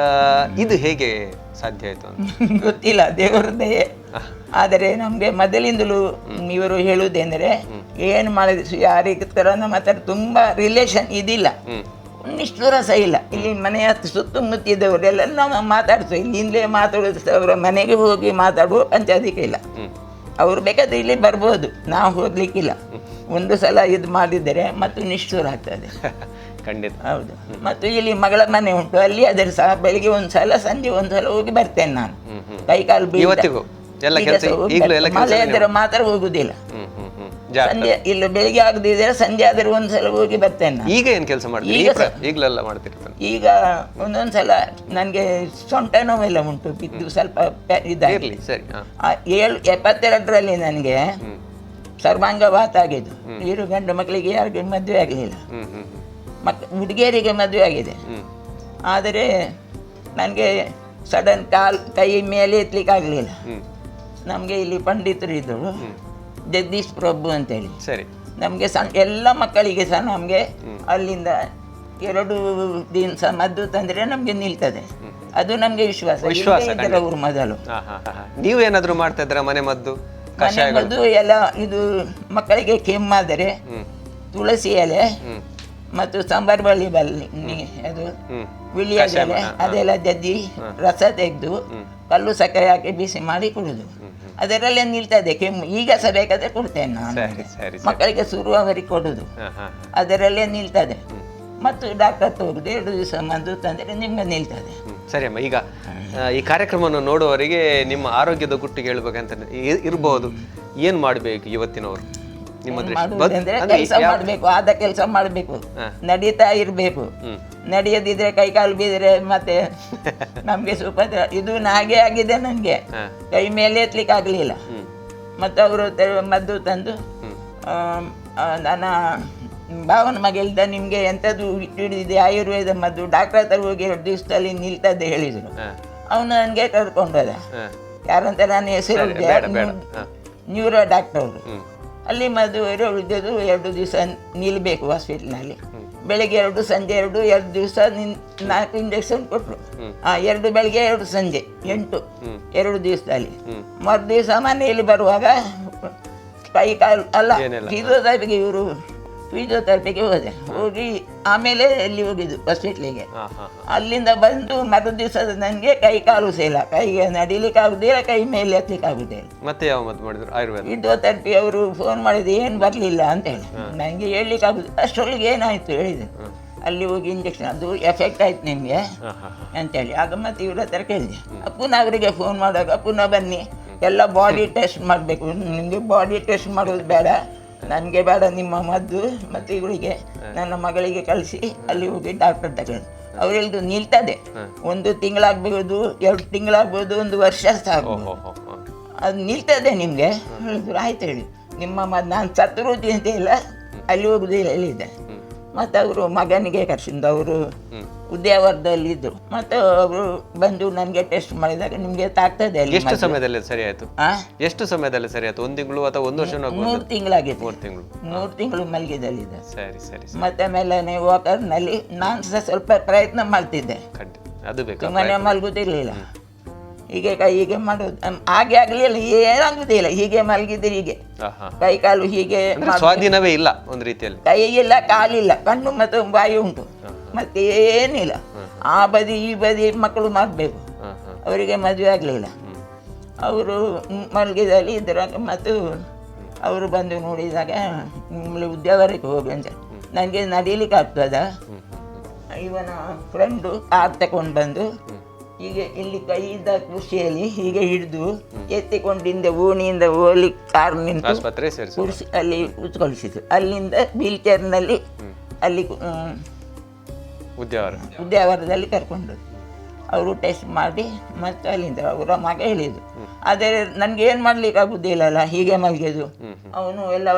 ಇದು ಹೇಗೆ ಸಾಧ್ಯ ಆಯಿತು? ಗೊತ್ತಿಲ್ಲ, ದೇವರದ್ದೇ. ಆದರೆ ನಮಗೆ ಮೊದಲಿಂದಲೂ ಇವರು ಹೇಳುವುದೆಂದರೆ, ಏನು ಮಾಡಿದ್ರು ಯಾರಿಗೆ ಥರ ನಮ್ಮ ಹತ್ರ ತುಂಬ ರಿಲೇಷನ್ ಇದಿಲ್ಲ, ನಿಷ್ಠುರ ಸಹ ಇಲ್ಲ. ಇಲ್ಲಿ ಮನೆಯ ಸುತ್ತಮುತ್ತಿದ್ದವರೆಲ್ಲ ನಾವು ಮಾತಾಡ್ತೇವೆ, ಇಲ್ಲಿಂದಲೇ ಮಾತಾಡೋದು. ಅವರ ಮನೆಗೆ ಹೋಗಿ ಮಾತಾಡುವ ಪಂಚಾಯತಿಗೆ ಇಲ್ಲ. ಅವರು ಬೇಕಾದ್ರೆ ಇಲ್ಲಿ ಬರ್ಬೋದು, ನಾವು ಹೋಗ್ಲಿಕ್ಕಿಲ್ಲ. ಒಂದು ಸಲ ಇದು ಮಾಡಿದರೆ ಮತ್ತು ನಿಷ್ಠುರ ಆಗ್ತದೆ. ಖಂಡಿತ. ಹೌದು. ಮತ್ತು ಇಲ್ಲಿ ಮಗಳ ಮನೆ ಉಂಟು, ಅಲ್ಲಿ ಅದರ ಸಹ ಬೆಳಿಗ್ಗೆ ಒಂದ್ಸಲ ಸಂಜೆ ಒಂದ್ಸಲ ಹೋಗಿ ಬರ್ತೇನೆ ನಾನು. ಕೈಕಾಲು ಮಳೆ ಆದರೆ ಮಾತ್ರ ಹೋಗುದಿಲ್ಲ. ಸಂಜೆ ಇಲ್ಲ, ಬೆಳಿಗ್ಗೆ ಆಗದಿದ್ರೆ ಸಂಜೆ ಆದ್ರೆ ಒಂದ್ಸಲ ಹೋಗಿ ಬರ್ತೇನೆ ನಾನು. ಈಗ ಏನ್ ಕೆಲಸ ಮಾಡ್ತೀರಿ? ಈಗ ಒಂದೊಂದ್ಸಲ ನನಗೆ ಸೊಂಟ ನೋವೆಲ್ಲ ಉಂಟು, ಬಿದ್ದು ಸ್ವಲ್ಪ ಇದಾಗಲಿ. 72ರಲ್ಲಿ ನನಗೆ ಸರ್ವಾಂಗವಾತ ಆಗಿದ್ದು. ಇವರು ಗಂಡು ಮಕ್ಕಳಿಗೆ ಯಾರಿಗೆ ಮದುವೆ ಆಗಲಿಲ್ಲ, ಹುಡುಗಿಯರಿಗೆ ಮದುವೆ ಆಗಿದೆ. ಆದರೆ ನನಗೆ ಸಡನ್ ಕೈ ಮೇಲೆ ಎತ್ತಲಿಕ್ಕೆ ಆಗಲಿಲ್ಲ. ನಮಗೆ ಇಲ್ಲಿ ಪಂಡಿತರು ಇದ್ದರು, ಜಗದೀಶ್ ಪ್ರಭು ಅಂತೇಳಿ. ನಮಗೆ ಎಲ್ಲ ಮಕ್ಕಳಿಗೆ ಸಹ ನಮಗೆ ಅಲ್ಲಿಂದ 2 ದಿವಸ ಮದ್ದು ತಂದರೆ ನಮಗೆ ನಿಲ್ತದೆ. ಅದು ನಮಗೆ ವಿಶ್ವಾಸ. ಅವರು ಮೊದಲು ನೀವೇನಾದ್ರೂ ಮಾಡ್ತಾ ಇದ್ರ ಮನೆ ಮದ್ದು? ಮದ್ದು ಎಲ್ಲ ಇದು ಮಕ್ಕಳಿಗೆ ಕೆಮ್ಮಾದರೆ ತುಳಸಿ ಎಲೆ ಮತ್ತು ಸಾಂಬಾರ್ ಬಳ್ಳಿ ಅದು ವಿಳಿಯ ಎಲೆ ಅದೆಲ್ಲ ಜಜ್ಜಿ ರಸ ತೆಗೆದು ಕಲ್ಲು ಸಕ್ಕರೆ ಹಾಕಿ ಬಿಸಿ ಮಾಡಿ ಕುಡಿದು ಅದರಲ್ಲೇ ನಿಲ್ತದೆ ಕೆಮ್ಮು. ಈಗ ಸಹ ಬೇಕಾದ್ರೆ ಕೊಡ್ತೇನೆ ನಾನು, ಮಕ್ಕಳಿಗೆ ಶುರುವವರೆಗೆ ಕೊಡುದು, ಅದರಲ್ಲೇ ನಿಲ್ತದೆ. ಮತ್ತು ಡಾಕ್ಟರ್ ತೋರುದು 2 ದಿವಸ ಮದ್ದು ತಂದರೆ ನಿಮ್ಗೆ ನಿಲ್ತದೆ. ಸರಿ ಅಮ್ಮ, ಈಗ ಈ ಕಾರ್ಯಕ್ರಮವನ್ನು ನೋಡುವವರಿಗೆ ನಿಮ್ಮ ಆರೋಗ್ಯದ ಗುಟ್ಟಿಗೆ ಹೇಳ್ಬೇಕಂತ ಇರಬಹುದು, ಏನು ಮಾಡಬೇಕು ಇವತ್ತಿನವರು? ಕೆಲಸ ಮಾಡಬೇಕು, ಆದ ಕೆಲಸ ಮಾಡಬೇಕು, ನಡೀತಾ ಇರಬೇಕು. ನಡೆಯದಿದ್ರೆ ಕೈಕಾಲು ಬಿದ್ರೆ ಮತ್ತೆ ನಮ್ಗೆ ಸ್ವಲ್ಪ ಇದು ಹಾಗೆ ಆಗಿದೆ. ನನಗೆ ಕೈ ಮೇಲೆ ಎತ್ತಲಿಕ್ಕೆ ಆಗಲಿಲ್ಲ. ಮತ್ತು ಅವರು ಮದ್ದು ತಂದು ನನ್ನ ಭಾವನ ಮಗಳಿಂದ ನಿಮಗೆ ಎಂಥದ್ದು ಹಿಡಿದಿದೆ ಆಯುರ್ವೇದ ಮದ್ದು, ಡಾಕ್ಟರ್ ಹತ್ರ ಹೋಗಿ 2 ದಿವಸದಲ್ಲಿ ನಿಲ್ತದೆ ಹೇಳಿದರು. ಅವನು ನನಗೆ ಕರ್ಕೊಂಡೋದ. ಯಾರಂತ ನಾನು ಹೆಸರು ನ್ಯೂರೋ ಡಾಕ್ಟರ್ ಅವರು. ಅಲ್ಲಿ ಮದ್ದು ಉಳಿದದ್ದು 2 ದಿವಸ ನಿಲ್ಲಬೇಕು ಹಾಸ್ಪಿಟ್ಲ್ನಲ್ಲಿ. ಬೆಳಗ್ಗೆ 2, ಸಂಜೆ 2, 2 ದಿವಸ 4 ಇಂಜೆಕ್ಷನ್ ಕೊಟ್ಟರು. 2 ಬೆಳಗ್ಗೆ 2 ಸಂಜೆ 8, 2 ದಿವಸದಲ್ಲಿ. ಮರು ದಿವಸ ಮನೆಯಲ್ಲಿ ಬರುವಾಗ ಕೈ ಕಾಲು ಅಲ್ಲ ಏನಿಲ್ಲ. ಫಿಸಿಯೋಥೆರಪಿಗೆ ಫಿಸಿಯೋಥೆರಪಿಗೆ ಹೋದೆ. ಹೋಗಿ ಆಮೇಲೆ ಅಲ್ಲಿ ಹೋಗಿದ್ದು ಹಾಸ್ಪಿಟ್ಲಿಗೆ. ಅಲ್ಲಿಂದ ಬಂದು ಮರು ದಿವಸದ ನನಗೆ ಕೈ ಕಾಲು ಸೇಲ, ಕೈಗೆ ನಡಿಲಿಕ್ಕೆ ಆಗುದಿಲ್ಲ, ಕೈ ಮೇಲೆ ಎತ್ತಲಿಕ್ಕೆ ಆಗುದಿಲ್ಲ. ಮತ್ತೆ ಯಾವ ಮದ್ದು ಮಾಡಿದ್ರು? ಆಯುರ್ವೇದ. ಫಿಸಿಯೋಥೆರಪಿ ಅವರು ಫೋನ್ ಮಾಡಿದ್ರು ಏನು ಬರಲಿಲ್ಲ ಅಂತೇಳಿ. ನನಗೆ ಹೇಳಲಿಕ್ಕೆ ಆಗುದು. ಅಷ್ಟರೊಳಗೆ ಏನಾಯಿತು ಹೇಳಿದೆ, ಅಲ್ಲಿ ಹೋಗಿ ಇಂಜೆಕ್ಷನ್ ಅದು ಎಫೆಕ್ಟ್ ಆಯ್ತು ನಿಮಗೆ ಅಂತೇಳಿ. ಆಗ ಮತ್ತೆ ಇವ್ರ ಹತ್ರ ಕೇಳಿದೆ. ಪುನಃ ಅವರಿಗೆ ಫೋನ್ ಮಾಡುವಾಗ ಪುನಃ ಬನ್ನಿ ಎಲ್ಲ ಬಾಡಿ ಟೆಸ್ಟ್ ಮಾಡಬೇಕು, ನಿಮಗೆ ಬಾಡಿ ಟೆಸ್ಟ್ ಮಾಡೋದು ಬೇಡ, ನನಗೆ ಬೇಡ ನಿಮ್ಮ ಮದ್ದು, ಮತ್ತು ಇವಳಿಗೆ ನನ್ನ ಮಗಳಿಗೆ ಕಳಿಸಿ ಅಲ್ಲಿ ಹೋಗಿ ಡಾಕ್ಟರ್ ತಗೊಂಡು ಅವ್ರು ಹೇಳಿದ್ರು ನಿಲ್ತದೆ, 1 ತಿಂಗಳಾಗ್ಬೋದು, 2 ತಿಂಗಳಾಗ್ಬೋದು, 1 ವರ್ಷ ಸಾಕು, ಅದು ನಿಲ್ತದೆ ನಿಮಗೆ ಹೇಳಿದ್ರು. ಆಯ್ತು ಹೇಳಿ, ನಿಮ್ಮ ಮದ್ದು ನಾನು ಸತ್ತರುತಿ ಅಂತ ಇಲ್ಲ, ಅಲ್ಲಿ ಹೋಗುದಿಲ್ಲ ಹೇಳಿದ್ದೆ. ಮತ್ತು ಅವರು ಮಗನಿಗೆ ಕರ್ಸಿದ್ದು, ಅವರು ಉದ್ಯಾವರದಲ್ಲಿ ಇದ್ದರು. ಮತ್ತು ಅವರು ಬಂದು ನನಗೆ ಟೆಸ್ಟ್ ಮಾಡಿದಾಗ ನಿಮಗೆ ತಾಗ್ತದೆ ಅಲ್ಲಿ. ಎಷ್ಟು ಸಮಯದಲ್ಲಿ ಸರಿ ಆಯ್ತು? ಎಷ್ಟು ಸಮಯದಲ್ಲಿ ಸರಿ ಆಯ್ತು? 1 ತಿಂಗಳು ಅಥವಾ 1 ವರ್ಷ? 3 ತಿಂಗಳಾಗಿತ್ತು. 3 ತಿಂಗಳು ಮಲಗಿದಲ್ಲಿದೆ. ಸರಿ ಸರಿ. ಮತ್ತೆ ಮೇಲೆ ವಾಕರ್ನಲ್ಲಿ ನಾನು ಸಹ ಸ್ವಲ್ಪ ಪ್ರಯತ್ನ ಮಾಡ್ತಿದ್ದೆ, ಅದು ಬೇಕು, ಮನೆ ಮಲಗುದಿರ್ಲಿಲ್ಲ. ಹೀಗೆ ಹೀಗೆ ಮಾಡೋದು ಹಾಗೆ ಆಗಲಿಲ್ಲ, ಏನಾಗುದಿಲ್ಲ. ಹೀಗೆ ಮಲಗಿದ್ರೆ ಹೀಗೆ ಕೈ ಕಾಲು ಹೀಗೆ ಸ್ವಾಧೀನವೇ ಇಲ್ಲ ಒಂದು ರೀತಿಯಲ್ಲಿ. ಕೈ ಇಲ್ಲ, ಕಾಲಿಲ್ಲ, ಕಣ್ಣು ಮತ್ತು ಬಾಯಿ ಉಂಟು, ಮತ್ತೆ ಏನಿಲ್ಲ. ಆ ಬದಿ ಈ ಬದಿ ಮಕ್ಕಳು ಮಾಡಬೇಕು. ಅವರಿಗೆ ಮದುವೆ ಆಗಲಿಲ್ಲ. ಅವರು ಮಲಗಿದಲ್ಲಿ ಇದ್ರಾಗ ಮತ್ತು ಅವರು ಬಂದು ನೋಡಿದಾಗ ನಿಮ್ಮಲ್ಲಿ ಉದ್ಯಾವರಕ್ಕೆ ಹೋಗಿ ಅಂತ. ನನಗೆ ನಡೀಲಿಕ್ಕೆ ಆಗ್ತದ. ಇವನ ಫ್ರೆಂಡು ಕಾರ್ ತಗೊಂಡು ಬಂದು ಹೀಗೆ ಇಲ್ಲಿ ಕೈಯಿಂದ ಖುಷಿಯಲ್ಲಿ ಹೀಗೆ ಹಿಡಿದು ಎತ್ತಿಕೊಂಡಿಂದ ಓಣಿಯಿಂದ ಓಲಿ ಕಾರ್ ನಿಂತು ಕೂರಿಸಿ ಅಲ್ಲಿ ಕೂತ್ಕೊಳಿಸಿದ್ರು. ಅಲ್ಲಿಂದ ವೀಲ್ ಚೇರ್ನಲ್ಲಿ ಅಲ್ಲಿ ಉದ್ಯಾವರದಲ್ಲಿ ಕರ್ಕೊಂಡು ಅವರು ಟೆಸ್ಟ್ ಮಾಡಿ ಮತ್ತೆ ಅಲ್ಲಿಂದ ಅವರ ಮಗ ಹೇಳಿದ್ರು. ಆದರೆ ನನಗೆ ಏನು ಮಾಡ್ಲಿಕ್ಕೆ ಆಗುದಿಲ್ಲಲ್ಲ, ಹೀಗೆ ಮಲಗಿದ್ದು. ಅವನು ಎಲ್ಲ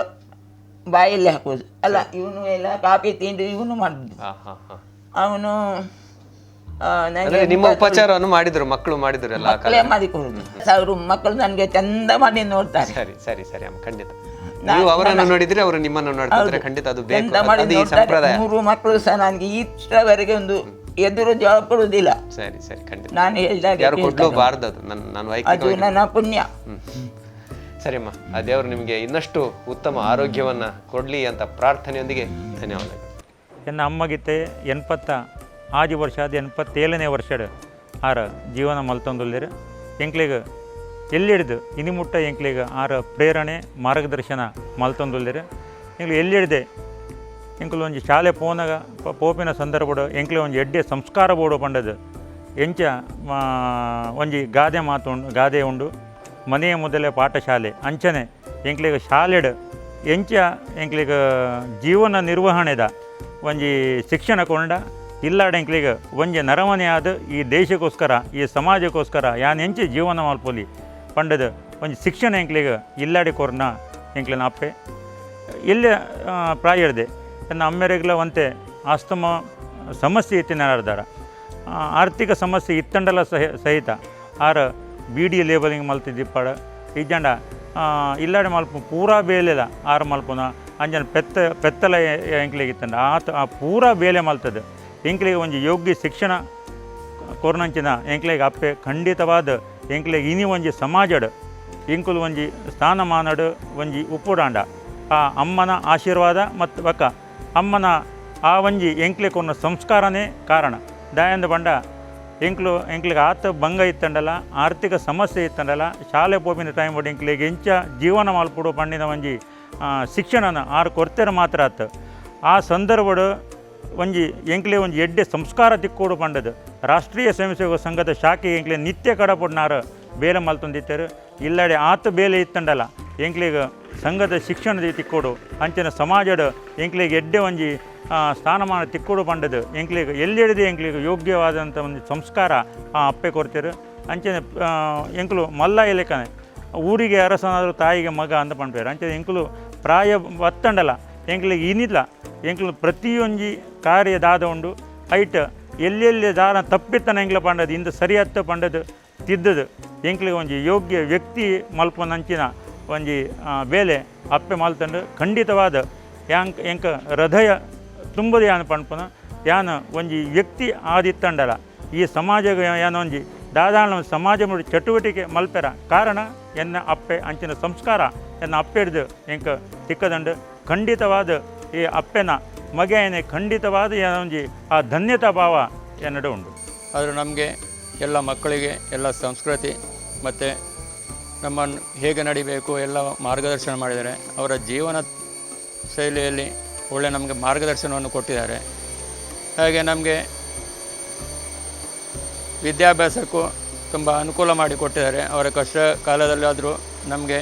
ಬಾಯಲ್ಲಿ ಹಾಕೋದು ಅಲ್ಲ, ಇವನು ಎಲ್ಲ ಕಾಫಿ ತಿಂದು ಇವನು ಮಾಡಿದ್ದು. ಅವನು ನಿಮ್ಮ ಉಪಚಾರವನ್ನು ಮಾಡಿದ್ರು, ಮಕ್ಕಳು ಮಾಡಿದ್ರು, ಎಲ್ಲ ಮಕ್ಕಳೇ ಮಾಡಿಕೊಳ್ಳುದು. ಅವರು ಮಕ್ಕಳು ನನಗೆ ಚಂದ ಮಾಡಿ ನೋಡ್ತಾರೆ. ಸರಿ ಸರಿ ಸರಿ ಅಮ್ಮ, ಖಂಡಿತ. ನೀವು ಅವರನ್ನು ನೋಡಿದ್ರೆ ಅವರು ನಿಮ್ಮನ್ನು ನೋಡ್ತಿದ್ರೆ ಖಂಡಿತ ಅದು ಬೇಕು, ಅದು ಈ ಸಂಪ್ರದಾಯ. 3 ಮಕ್ಕಳು ಸಹ ನನಗೆ ಇಷ್ಟರವರೆಗೆ ಒಂದು ಎದುರು ಜವಾಬ್ ಕೊಡುವುದಿಲ್ಲ. ಸರಿ ಸರಿ, ಖಂಡಿತ. ನಾನು ಹೇಳಿದಾಗ ಯಾರು ಕೊಡ್ಲೂಬಾರ್ದು, ಅದು ನಾನು ಅದು ನನ್ನ ಪುಣ್ಯ. ಸರಿ ಅಮ್ಮ, ಆ ದೇವರು ನಿಮಗೆ ಇನ್ನಷ್ಟು ಉತ್ತಮ ಆರೋಗ್ಯವನ್ನ ಕೊಡ್ಲಿ ಅಂತ ಪ್ರಾರ್ಥನೆಯೊಂದಿಗೆ ಧನ್ಯವಾದಗಳು. ಎನ್ನ ಅಮ್ಮಗಿತ್ತೆ 86 ವರ್ಷ, ಅದು 87ನೇ ವರ್ಷದ ಆರ ಜೀವನ ಮಲ್ತೊಂದುಲ್ಲೇರು. ಎಂಕ್ಲಿಗೆ ಎಲ್ಲಿಡ್ದು ಇನಿಮುಟ್ಟ ಎಂಕ್ಲಿಗೆ ಆರ ಪ್ರೇರಣೆ ಮಾರ್ಗದರ್ಶನ ಮಲ್ತೊಂದುಲ್ಲೇರು. ಎಂಕ್ಲು ಎಲ್ಲಿಡ್ದೆ ಎಂಕ್ಲು ಒಂಜಿ ಶಾಲೆ ಪೋನಾಗ ಪೋಪಿನ ಸಂದರ್ಭಡು ಎಂಕ್ಲೆ ಒಂಜಿ ಎಡ್ಡೆ ಸಂಸ್ಕಾರ ಬೋಡು ಪಂಡದು ಎಂಚ ಒಂಜಿ ಗಾದೆ ಉಂಡು ಮನೆಯ ಮೊದಲೇ ಪಾಠಶಾಲೆ ಅಂಚನೆ ಎಂಕ್ಲಿಗೆ ಶಾಲೆಡ್ ಎಂಚ ಎಂಕ್ಲಿಗೆ ಜೀವನ ನಿರ್ವಹಣೆದ ಒಂಜಿ ಶಿಕ್ಷಣ ಕೊಂಡ ಇಲ್ಲಾಡ ಎಂಕ್ಲಿಗೆ ಒಂಜಿ ನರಮನೆ ಆದ ಈ ದೇಶಕ್ಕೋಸ್ಕರ ಈ ಸಮಾಜಕ್ಕೋಸ್ಕರ ಯಾನ್ ಎಂಚೆ ಜೀವನ ಮಲ್ಪೊಲಿ ಪಂಡದು ಒಂಜಿ ಶಿಕ್ಷಣ ಎಂಕ್ಲಿಗೆ ಇಲ್ಲಾಡಿ ಕೊರ್ನ ಎಂಕ್ಲಿನ ಅಪ್ಪೆ ಇಲ್ಲೇ ಪ್ರಾಯರ್ದೆ ನನ್ನ ಅಮ್ಮೆರೆಗ್ಲ ಒಂತೆ ಆಸ್ತಮ ಸಮಸ್ಯೆ ಇತ್ತಿನಾರ್ದಾರ ಆರ್ಥಿಕ ಸಮಸ್ಯೆ ಇತ್ತಂಡಲ ಸಹಿತ ಆರ BD ಲೇಬಲಿಂಗ್ ಮಲ್ತಿದ್ದಿಪ್ಪಾಡ ಇಜ್ಜಂಡ ಇಲ್ಲಾಡಿ ಮಲ್ಪ ಪೂರಾ ಬೇಲೆದ ಆರು ಮಲ್ಪುನ ಅಂಜನ ಪೆತ್ತಲ ಎಂಕ್ಲಿಗೆ ಇತ್ತಂಡ ಆ ಪೂರಾ ಬೇಲೆ ಮಲ್ತದೆ ಎಂಕ್ಲಿಗೆ ಒಂಜಿ ಯೋಗ್ಯ ಶಿಕ್ಷಣ ಕೊರ್ನಂಚಿನ ಎಂಕ್ಲಿಗೆ ಅಪ್ಪೆ ಖಂಡಿತವಾದ ಎಂಕ್ಲಿಗೆ ಇನಿ ಒಂಜಿ ಸಮಾಜಡ್ ಎಂಕುಲು ಒಂಜಿ ಸ್ಥಾನಮಾನಡು ಒಂಜಿ ಉಪ್ಪುಡಾಂಡ ಆ ಅಮ್ಮನ ಆಶೀರ್ವಾದ ಮತ್ತು ಬಕ್ಕ ಅಮ್ಮನ ಆ ಒಂಜಿ ಎಂಕ್ಲೆ ಕೊನ್ನ ಸಂಸ್ಕಾರನೇ ಕಾರಣ ದಯಾಂದ ಬಂಡ ಎಂಕ್ಲಿಗೆ ಆತ ಭಂಗ ಇತ್ತಂಡಲ್ಲ ಆರ್ಥಿಕ ಸಮಸ್ಯೆ ಇತ್ತಂಡಲ್ಲ ಶಾಲೆ ಪೋಪಿನ ಟೈಮ್ ಬಡ್ ಎಂಕ್ಲಿಗೆ ಎಂಚ ಜೀವನ ಮಲ್ಪುಡು ಪಂಡಿನ ಒಂಜಿ ಶಿಕ್ಷಣನ ಆರು ಕೊರ್ತೆರ ಮಾತ್ರ ಆತು ಆ ಸಂದರ್ಭಡು ಒಂಜಿ ಎಂಕ್ಲೆ ಒಂಜಿ ಎಡ್ಡೆ ಸಂಸ್ಕಾರ ತಿಕ್ಕೋಡು ಪಂಡದು ರಾಷ್ಟ್ರೀಯ ಸ್ವಯಂ ಸೇವಕ ಸಂಘದ ಶಾಖೆ ಎಂಕ್ಲೆ ನಿತ್ಯ ಕಡಪುಡ್ನಾರು ಬೇಲೆ ಮಲ್ತೊಂದಿತ್ತರು ಇಲ್ಲಡೆ ಆತ ಬೇಲೆ ಇತ್ತಂಡಲ್ಲ ಎಂಕ್ಲಿಗೆ ಸಂಘದ ಶಿಕ್ಷಣದ ತಿಕ್ಕೋಡು ಅಂಚಿನ ಸಮಾಜದ ಎಂಕ್ಲಿಗೆ ಎಡ್ಡೆ ಒಂಜಿ ಸ್ಥಾನಮಾನ ತಿಕ್ಕೋಡು ಪಂಡದು ಎಂಕ್ಲಿಗೆ ಎಲ್ಲಿಡಿದೆ ಎಂಕ್ಲಿಗೆ ಯೋಗ್ಯವಾದಂಥ ಒಂದು ಸಂಸ್ಕಾರ ಆ ಅಪ್ಪೆ ಕೊಡ್ತೇರು ಅಂಚನೆ ಎಂಕ್ಲು ಮಲ್ಲ ಎಲೆಕನೆ ಊರಿಗೆ ಅರಸನಾದರೂ ತಾಯಿಗೆ ಮಗ ಅಂತ ಪಂಪೇರು ಅಂಚನೆ ಎಂಕ್ಲು ಪ್ರಾಯ ಒತ್ತಂಡಲ್ಲ ಎಂಕ್ಲಿಗೆ ಇನಿಲ್ಲ ಎಂಕ್ಲು ಪ್ರತಿಯೊಂಜಿ ಕಾರ್ಯ ದಾದ ಉಂಡು ಐಟ್ ಎಲ್ಲೆಲ್ಲಿ ದಾರ ತಪ್ಪಿತ್ತನ ಎಂಕ್ಲ ಪಂಡದು ಇಂದು ಸರಿಯತ್ತ ಪಂಡದು ತಿದ್ದದು ಎಂಕ್ಲಿಗೆ ಒಂಜಿ ಯೋಗ್ಯ ವ್ಯಕ್ತಿ ಮಲ್ಪನಂಚಿನ ಒಂಜಿ ಬೇಲೆ ಅಪ್ಪೆ ಮಲ್ತಂಡು ಖಂಡಿತವಾದ ಎಂಕ ಹೃದಯ ತುಂಬದು ಯಾನು ಪಂಪನ ಯಾನು ಒಂಜಿ ವ್ಯಕ್ತಿ ಆದಿತ್ತಂಡಲ ಈ ಸಮಾಜ ಯಾನೊಂಜಿ ದಾದಾಳ ಸಮಾಜ ಚಟುವಟಿಕೆ ಮಲ್ಪೆರ ಕಾರಣ ಎನ್ನ ಅಪ್ಪೆ ಅಂಚಿನ ಸಂಸ್ಕಾರ ಎನ್ನ ಅಪ್ಪೆ ಹಿಡಿದು ಎಂಕ ತಿಕ್ಕದಂಡು ಖಂಡಿತವಾದ ಈ ಅಪ್ಪೆನ ಮಗೆಯನೆ ಖಂಡಿತವಾದ ಒಂಜಿ ಆ ಧನ್ಯತಾ ಭಾವ ಎನ್ನಡೆ ಉಂಡು. ಆದರೂ ನಮಗೆ ಎಲ್ಲ ಮಕ್ಕಳಿಗೆ ಎಲ್ಲ ಸಂಸ್ಕೃತಿ ಮತ್ತು ನಮ್ಮನ್ನು ಹೇಗೆ ನಡಿಬೇಕು ಎಲ್ಲ ಮಾರ್ಗದರ್ಶನ ಮಾಡಿದ್ದಾರೆ. ಅವರ ಜೀವನ ಶೈಲಿಯಲ್ಲಿ ಒಳ್ಳೆ ನಮಗೆ ಮಾರ್ಗದರ್ಶನವನ್ನು ಕೊಟ್ಟಿದ್ದಾರೆ. ಹಾಗೆ ನಮಗೆ ವಿದ್ಯಾಭ್ಯಾಸಕ್ಕೂ ತುಂಬ ಅನುಕೂಲ ಮಾಡಿಕೊಟ್ಟಿದ್ದಾರೆ. ಅವರ ಕಷ್ಟ ಕಾಲದಲ್ಲಾದರೂ ನಮಗೆ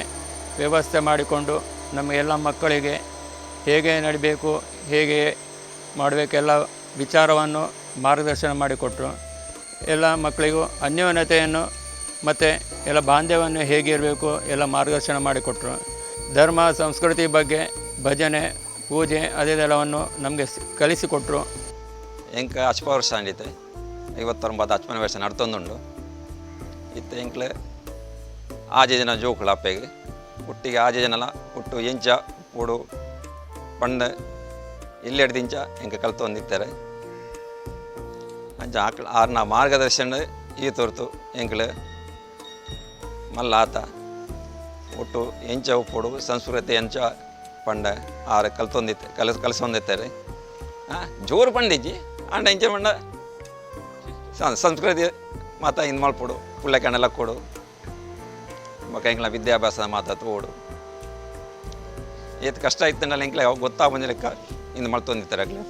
ವ್ಯವಸ್ಥೆ ಮಾಡಿಕೊಂಡು ನಮ್ಮ ಎಲ್ಲ ಮಕ್ಕಳಿಗೆ ಹೇಗೆ ನಡಿಬೇಕು, ಹೇಗೆ ಮಾಡಬೇಕೆಲ್ಲ ವಿಚಾರವನ್ನು ಮಾರ್ಗದರ್ಶನ ಮಾಡಿಕೊಟ್ಟರು. ಎಲ್ಲ ಮಕ್ಕಳಿಗೂ ಅನ್ಯೋನ್ಯತೆಯನ್ನು ಮತ್ತು ಎಲ್ಲ ಬಾಂಧವ್ಯವನ್ನು ಹೇಗೆ ಇರಬೇಕು ಎಲ್ಲ ಮಾರ್ಗದರ್ಶನ ಮಾಡಿಕೊಟ್ಟರು. ಧರ್ಮ ಸಂಸ್ಕೃತಿ ಬಗ್ಗೆ ಭಜನೆ ಪೂಜೆ ಅದೆಲ್ಲವನ್ನು ನಮಗೆ ಕಲಿಸಿಕೊಟ್ಟರು. ಎಂಕ ಅಚ್ಪ ವರ್ಷ ಅಂಡಿತೆ 59 ಅಚ್ಪನ ವರ್ಷ ನಡ್ತೊಂದುಂಡು. ಇತ್ತೆ ಎಂಕ್ಲೆ ಆಜೆ ಜನ ಜೋಕುಳ ಅಪ್ಪೆಗೆ ಹುಟ್ಟಿಗೆ ಆಜೆ ಜನಲ ಹುಟ್ಟು ಎಂಚ ಪೂಡು ಪಂಡ ಇಲ್ಲೆಡ್ದಿಂಚ ಎಂಕ ಕಲ್ತೊಂದಿತ್ತಾರೆ. ಅಂಚ ಆಕಳ ಆರ್ನ ಮಾರ್ಗದರ್ಶನ ಈ ತೋರ್ತು ಎಂಕ್ಲೆ ಮಲ್ಲ ಆತ ಒಟ್ಟು ಎಂಚ ಉಪ್ಪುಡು ಸಂಸ್ಕೃತಿ ಎಂಚ ಪಂಡ ಆರ ಕಲ್ತೊಂದಿತ್ತೆ ಕಲಿಸೊಂದಿತ್ತಾರೆ. ಜೋರು ಪಂಡಿಜ್ಜಿ ಅಂಡ ಎಂಚ ಪಂಡ ಸಂಸ್ಕೃತಿ ಮಾತ ಹಿಂದೆ ಮಲ್ಪಡು ಪುಳ್ಳೆಕಣ್ಣೆಲ್ಲ ಕೊಡು ಮಕ್ಕ ಎಂಕ್ಲ ವಿದ್ಯಾಭ್ಯಾಸ ಮಾತ ತೋಡು ಏತ್ ಕಷ್ಟ ಇತ್ತಂಡಲ್ಲ ಎಂಕ್ಲೆ ಗೊತ್ತಾ ಬಂದ ಲೆಕ್ಕ ಹಿಂದೆ ಮಲ್ತೊಂದಿತ್ತಾರೆ ಆಗ್ಲಿ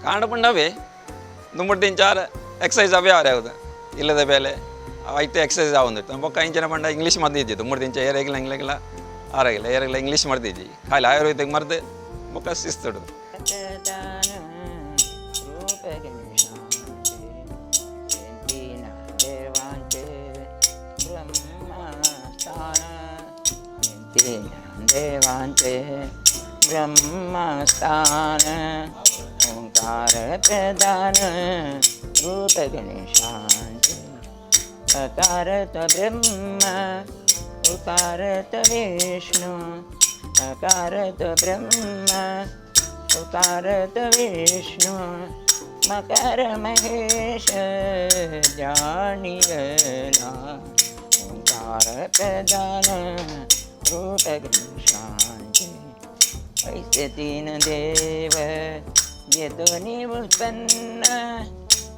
ಕಾಂಡ ಪಂಡವೇ ದುಂಬಡ್ದು ಇಂಚಾರ ಎಕ್ಸಸೈಸ್ ಅವೇ ಅವರೇ ಹೌದು ಇಲ್ಲದ ಬೇಲೆ ಐತೆ ಎಕ್ಸಸೈಸ್ ಆವಂದಿತ್ತು ಬೊಕ್ಕ ಇಂಚಿನ ಪಂಡ ಇಂಗ್ಲೀಷ್ ಮರ್ದಿದ್ದಿ ದುಂಬಡ್ದು ಇಂಚ ಏರೆಗಿಲ್ಲ ಇಂಗ್ಲೆಗಿಲ್ಲ ಆರಾಗಿಲ್ಲ ಏರೆಗಿಲ್ಲ ಇಂಗ್ಲೀಷ್ ಮರ್ದಿದ್ದಿ ಖಾಲಿ ಆಯುರ್ವೇದಿಕ್ ಮರ್ದು ಬೊಕ್ಕ ಶಿಸ್ತು देवांचे ब्रह्मस्थान ओंकार प्रदान रूप गणेशांचे अकारत ब्रह्म उकारत विष्णु अकारत ब्रह्म उकारत विष्णु मकर महेश जानियला ओंकार प्रदान रूप गणेशांचे ऐसे तीन देव ये तो निवृत्पन्न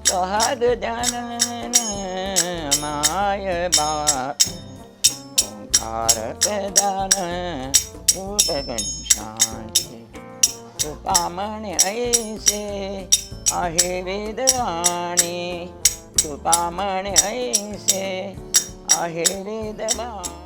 सुहाग जानन माय बाप ओंकार प्रदान रूप गणेशांचे सुकामण ऐसे आहे वेदवाणी सुकामण ऐसे आहे वेदवाणी.